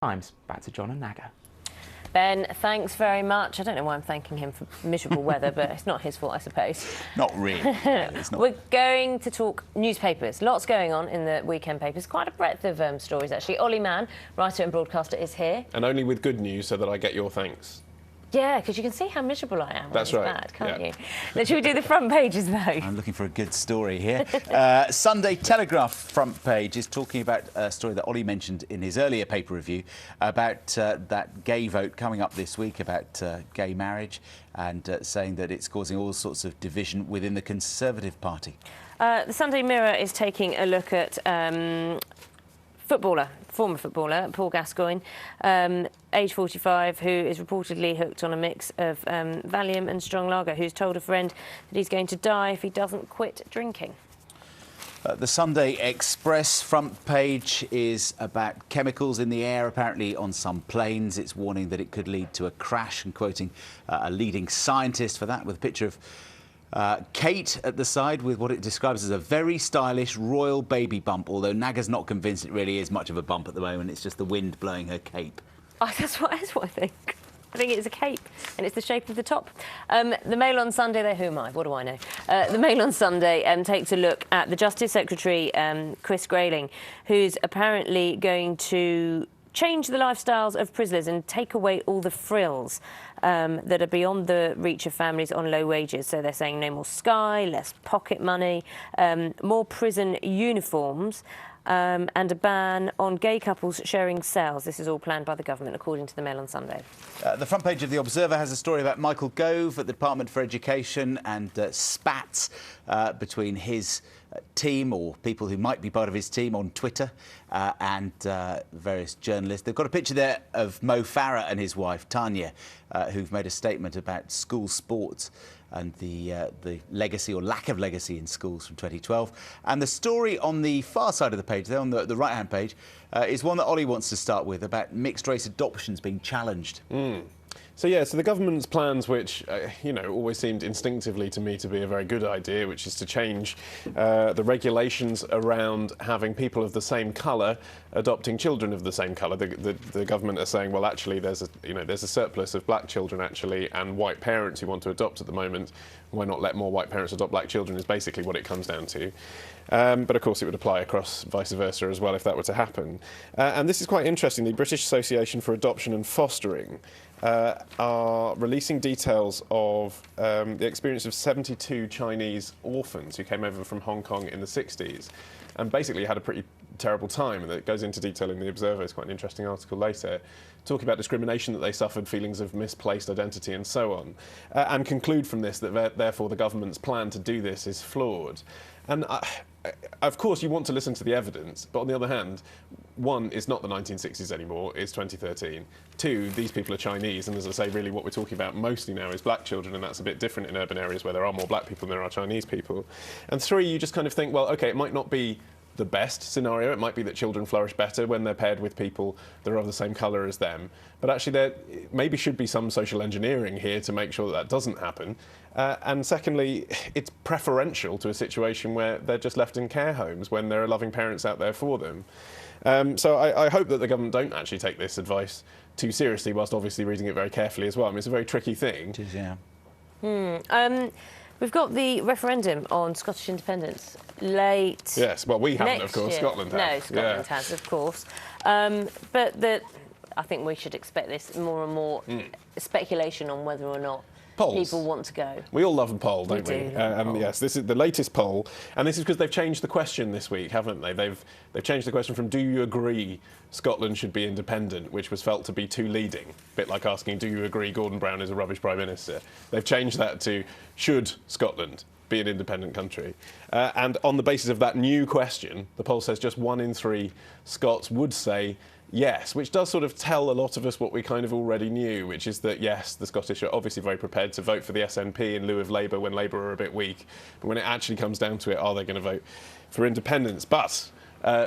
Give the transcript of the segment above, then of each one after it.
Times. Back to John and Naga. Ben, thanks very much. I don't know why I'm thanking him for miserable weather, but it's not his fault, I suppose. Not really. It's not. We're going to talk newspapers. Lots going on in the weekend papers. Quite a breadth of stories, actually. Ollie Mann, writer and broadcaster, is here. And only with good news so that I get your thanks. Yeah, because you can see how miserable I am. That's when right. Bad, can't yeah. you? Now, should we do the front pages, though? I'm looking for a good story here. Sunday Telegraph front page is talking about a story that Ollie mentioned in his earlier paper review about that gay vote coming up this week about gay marriage and saying that it's causing all sorts of division within the Conservative Party. The Sunday Mirror is taking a look at former footballer, Paul Gascoigne, age 45, who is reportedly hooked on a mix of Valium and strong lager, who's told a friend that he's going to die if he doesn't quit drinking. The Sunday Express front page is about chemicals in the air, apparently on some planes. It's warning that it could lead to a crash and quoting a leading scientist for that, with a picture of Kate at the side with what it describes as a very stylish royal baby bump, although Naga's not convinced it really is much of a bump at the moment. It's just the wind blowing her cape. Oh, that's what I think. I think it's a cape, and it's the shape of the top. The Mail on Sunday, who am I? What do I know? The Mail on Sunday takes a look at the Justice Secretary, Chris Grayling, who's apparently going to change the lifestyles of prisoners and take away all the frills that are beyond the reach of families on low wages. So they're saying no more Sky, less pocket money, more prison uniforms, and a ban on gay couples sharing cells. This is all planned by the government, according to the Mail on Sunday. The front page of The Observer has a story about Michael Gove at the Department for Education and spats between his team or people who might be part of his team on Twitter and various journalists. They've got a picture there of Mo Farah and his wife, Tanya, who've made a statement about school sports and the legacy or lack of legacy in schools from 2012. And the story on the far side of the page, there on the right-hand page, is one that Ollie wants to start with, about mixed-race adoptions being challenged. So the government's plans, which, always seemed instinctively to me to be a very good idea, which is to change the regulations around having people of the same colour adopting children of the same colour. The government are saying, well, actually, there's a surplus of black children, actually, and white parents who want to adopt at the moment. Why not let more white parents adopt black children is basically what it comes down to. But of course it would apply across vice versa as well if that were to happen. And this is quite interesting. The British Association for Adoption and Fostering are releasing details of the experience of 72 Chinese orphans who came over from Hong Kong in the 60s and basically had a pretty terrible time. And it goes into detail in The Observer. It's quite an interesting article later, talking about discrimination that they suffered, feelings of misplaced identity and so on, and conclude from this that therefore the government's plan to do this is flawed. And of course you want to listen to the evidence, but on the other hand, one, it's not the 1960s anymore, it's 2013. Two, these people are Chinese, and as I say, really what we're talking about mostly now is black children, and that's a bit different in urban areas where there are more black people than there are Chinese people. And three, you just kind of think, well, OK, it might not be the best scenario. It might be that children flourish better when they're paired with people that are of the same colour as them. But actually there maybe should be some social engineering here to make sure that that doesn't happen. And secondly, it's preferential to a situation where they're just left in care homes when there are loving parents out there for them. So I hope that the government don't actually take this advice too seriously, whilst obviously reading it very carefully as well. I mean, it's a very tricky thing. It is, yeah. We've got the referendum on Scottish independence late. Yes, well, we haven't, of course. Year. Scotland has. No, Scotland has, of course. But I think we should expect this more and more speculation on whether or not people want to go. We all love a poll, don't we? We? Yes, this is the latest poll, and this is because they've changed the question this week, haven't they? They've changed the question from "Do you agree Scotland should be independent?" which was felt to be too leading, a bit like asking "Do you agree Gordon Brown is a rubbish Prime Minister?" They've changed that to "Should Scotland be an independent country?" And on the basis of that new question, the poll says just 1 in 3 Scots would say yes, which does sort of tell a lot of us what we kind of already knew, which is that, yes, the Scottish are obviously very prepared to vote for the SNP in lieu of Labour when Labour are a bit weak. But when it actually comes down to it, are they going to vote for independence? But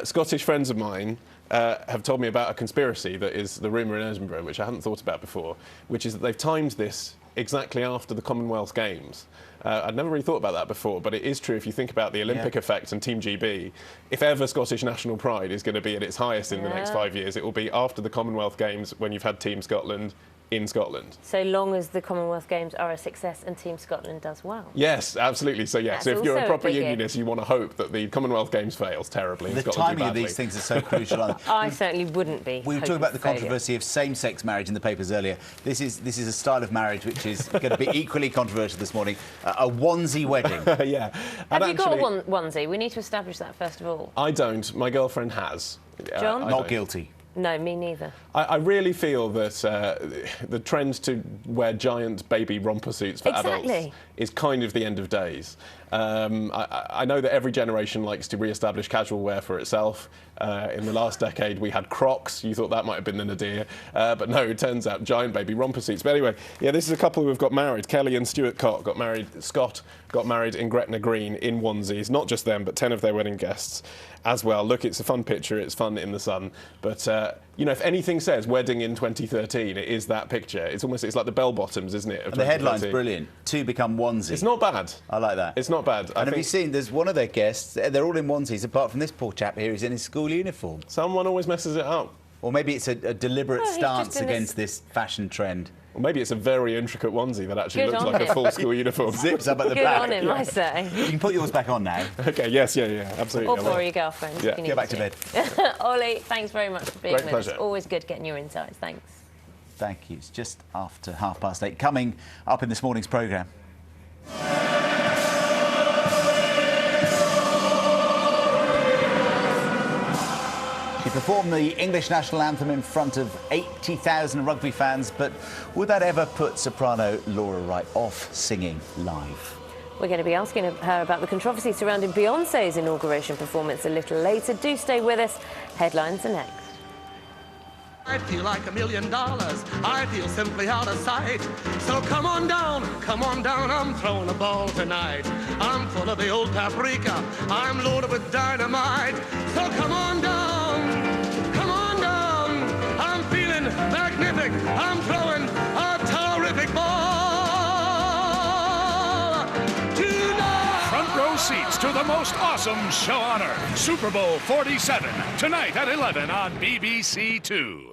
Scottish friends of mine have told me about a conspiracy that is the rumour in Edinburgh, which I hadn't thought about before, which is that they've timed this exactly after the Commonwealth Games. I'd never really thought about that before, but it is true if you think about the Olympic effect and Team GB. If ever Scottish national pride is going to be at its highest in the next 5 years, it will be after the Commonwealth Games when you've had Team Scotland in Scotland. So long as the Commonwealth Games are a success and Team Scotland does well. Yes, absolutely. So yes, That's if you're a also proper a biggie. unionist, you want to hope that the Commonwealth Games fails terribly. And The Scotland do timing of badly. these things is so crucial. aren't they? I certainly wouldn't be. We were talking about the controversy of same-sex marriage in the papers earlier. This is a style of marriage which is going to be equally controversial this morning. A onesie wedding. Yeah. Have And you got a actually, onesie? We need to establish that first of all. I don't. My girlfriend has. John? I Not don't. guilty. No, me neither. I really feel that the trend to wear giant baby romper suits for Exactly. adults is kind of the end of days. I know that every generation likes to re-establish casual wear for itself. In the last decade, we had Crocs. You thought that might have been the nadir. But no, it turns out giant baby romper suits. But anyway, yeah, this is a couple who have got married. Kelly and Stuart Cott got married. Scott got married in Gretna Green in onesies. Not just them, but 10 of their wedding guests as well. Look, it's a fun picture. It's fun in the sun. But, you know, if anything says wedding in 2013, it is that picture. It's like the bell bottoms, isn't it? And the headline's brilliant. Two become onesie. It's not bad. I like that. It's not bad. And have you seen, there's one of their guests, they're all in onesies, apart from this poor chap here, he's in his school uniform. Someone always messes it up. Or maybe it's a deliberate Oh, he's stance just in against this fashion trend. Or maybe it's a very intricate onesie that actually Good looks on like a him. full school uniform. Zips up at the Good back. on him, I say. You can put yours back on now. Okay, yes, yeah, absolutely. Or I will. for your girlfriend. Yeah. if you need Get back to bed. Ollie, thanks very much for being Great with us. pleasure. Always good getting your insights. Thanks. Thank you. It's just after 8:30. Coming up in this morning's programme. She performed the English national anthem in front of 80,000 rugby fans, but would that ever put soprano Laura Wright off singing live? We're going to be asking her about the controversy surrounding Beyoncé's inauguration performance a little later. Do stay with us. Headlines are next. I feel like $1 million. I feel simply out of sight. So come on down, I'm throwing a ball tonight. I'm full of the old paprika. I'm loaded with dynamite. So come on down. I'm feeling magnific. I'm throwing a terrific ball tonight. Front row seats to the most awesome show on earth. Super Bowl 47, tonight at 11 on BBC 2.